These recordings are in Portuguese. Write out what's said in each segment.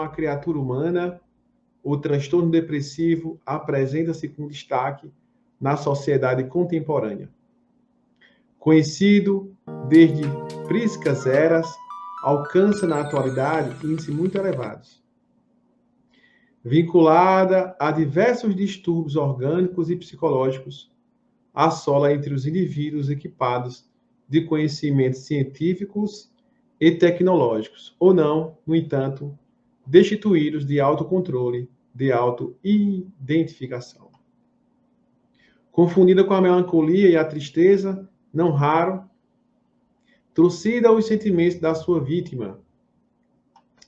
criatura humana, o transtorno depressivo apresenta-se com destaque na sociedade contemporânea. Conhecido desde prísicas eras, alcança na atualidade índices muito elevados. Vinculada a diversos distúrbios orgânicos e psicológicos, assola entre os indivíduos equipados de conhecimentos científicos e tecnológicos, ou não, no entanto, destituídos de autocontrole, de autoidentificação. Confundida com a melancolia e a tristeza, não raro, trucida os sentimentos da sua vítima,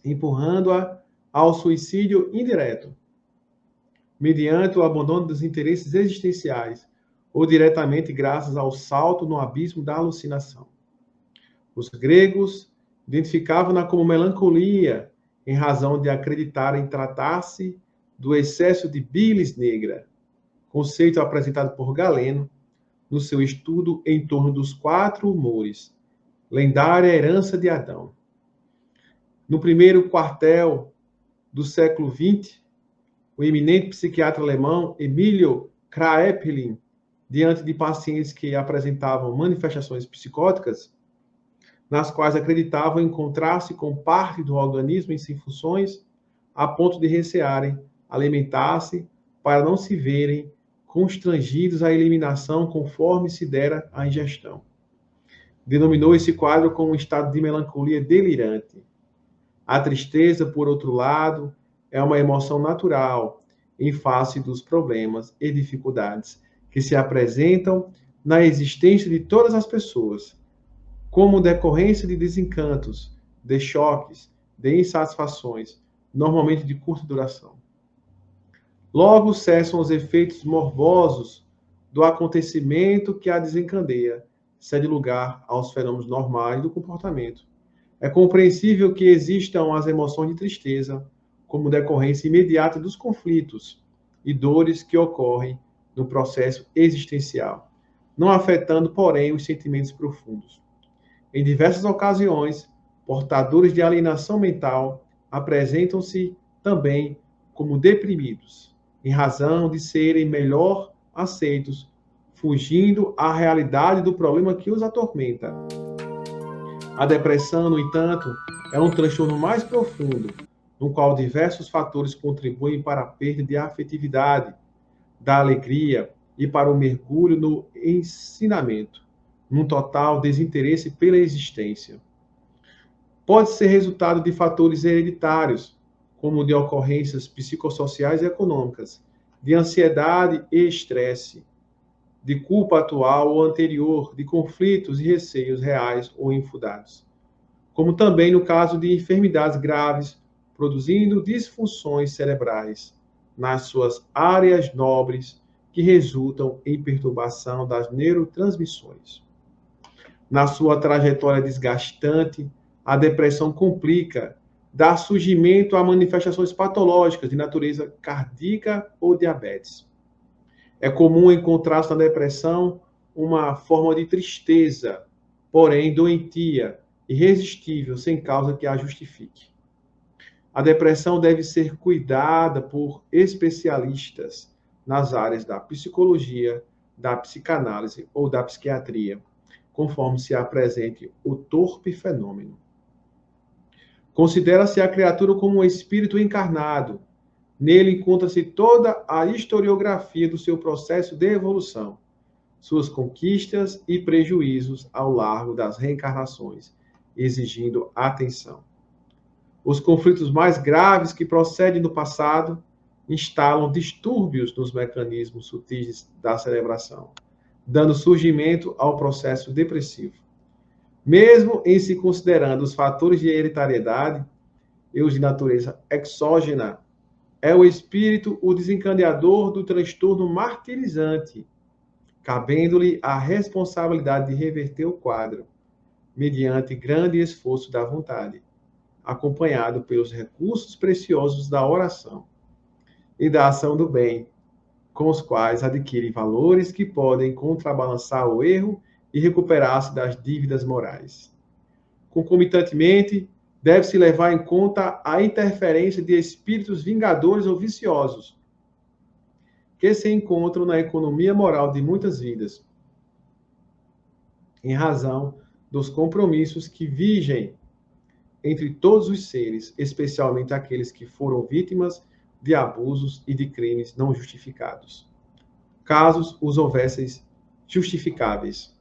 empurrando-a ao suicídio indireto, mediante o abandono dos interesses existenciais, ou diretamente graças ao salto no abismo da alucinação. Os gregos identificavam-na como melancolia, em razão de acreditarem tratar-se do excesso de bilis negra, conceito apresentado por Galeno no seu estudo em torno dos 4 humores, lendária herança de Adão. No primeiro quartel do século XX, o eminente psiquiatra alemão Emilio Kraepelin, diante de pacientes que apresentavam manifestações psicóticas, nas quais acreditavam encontrar-se com parte do organismo em sem funções, a ponto de recearem alimentar-se para não se verem constrangidos à eliminação conforme se dera a ingestão. Denominou esse quadro como um estado de melancolia delirante. A tristeza, por outro lado, é uma emoção natural em face dos problemas e dificuldades que se apresentam na existência de todas as pessoas, como decorrência de desencantos, de choques, de insatisfações, normalmente de curta duração. Logo cessam os efeitos morbosos do acontecimento que a desencadeia, cede lugar aos fenômenos normais do comportamento. É compreensível que existam as emoções de tristeza como decorrência imediata dos conflitos e dores que ocorrem no processo existencial, não afetando, porém, os sentimentos profundos. Em diversas ocasiões, portadores de alienação mental apresentam-se também como deprimidos, em razão de serem melhor aceitos, fugindo à realidade do problema que os atormenta. A depressão, no entanto, é um transtorno mais profundo, no qual diversos fatores contribuem para a perda de afetividade, da alegria e para o mergulho no ensinamento, num total desinteresse pela existência. Pode ser resultado de fatores hereditários, como de ocorrências psicossociais e econômicas, de ansiedade e estresse, de culpa atual ou anterior, de conflitos e receios reais ou infundados, como também no caso de enfermidades graves, produzindo disfunções cerebrais nas suas áreas nobres que resultam em perturbação das neurotransmissões. Na sua trajetória desgastante, a depressão complica, dá surgimento a manifestações patológicas de natureza cardíaca ou diabetes. É comum encontrar-se na depressão uma forma de tristeza, porém doentia, irresistível, sem causa que a justifique. A depressão deve ser cuidada por especialistas nas áreas da psicologia, da psicanálise ou da psiquiatria, conforme se apresente o torpe fenômeno. Considera-se a criatura como um espírito encarnado. Nele encontra-se toda a historiografia do seu processo de evolução, suas conquistas e prejuízos ao largo das reencarnações, exigindo atenção. Os conflitos mais graves que procedem do passado instalam distúrbios nos mecanismos sutis da celebração, dando surgimento ao processo depressivo. Mesmo em se considerando os fatores de hereditariedade e os de natureza exógena, é o espírito o desencadeador do transtorno martirizante, cabendo-lhe a responsabilidade de reverter o quadro, mediante grande esforço da vontade, acompanhado pelos recursos preciosos da oração e da ação do bem, com os quais adquire valores que podem contrabalançar o erro e recuperar-se das dívidas morais. Concomitantemente, deve-se levar em conta a interferência de espíritos vingadores ou viciosos, que se encontram na economia moral de muitas vidas, em razão dos compromissos que vigem entre todos os seres, especialmente aqueles que foram vítimas de abusos e de crimes não justificados, casos os houvessem justificáveis.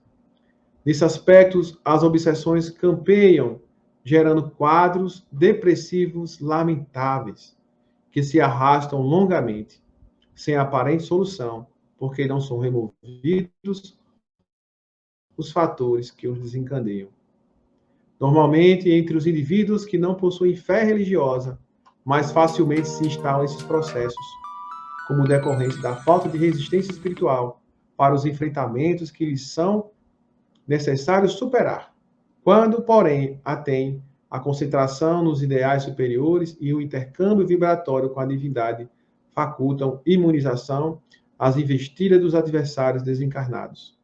Nesse aspecto, as obsessões campeiam, gerando quadros depressivos lamentáveis, que se arrastam longamente, sem aparente solução, porque não são removidos os fatores que os desencadeiam. Normalmente, entre os indivíduos que não possuem fé religiosa, mais facilmente se instalam esses processos, como decorrência da falta de resistência espiritual para os enfrentamentos que lhes são necessários superar. Quando, porém, atém a concentração nos ideais superiores e o intercâmbio vibratório com a divindade facultam imunização às investidas dos adversários desencarnados.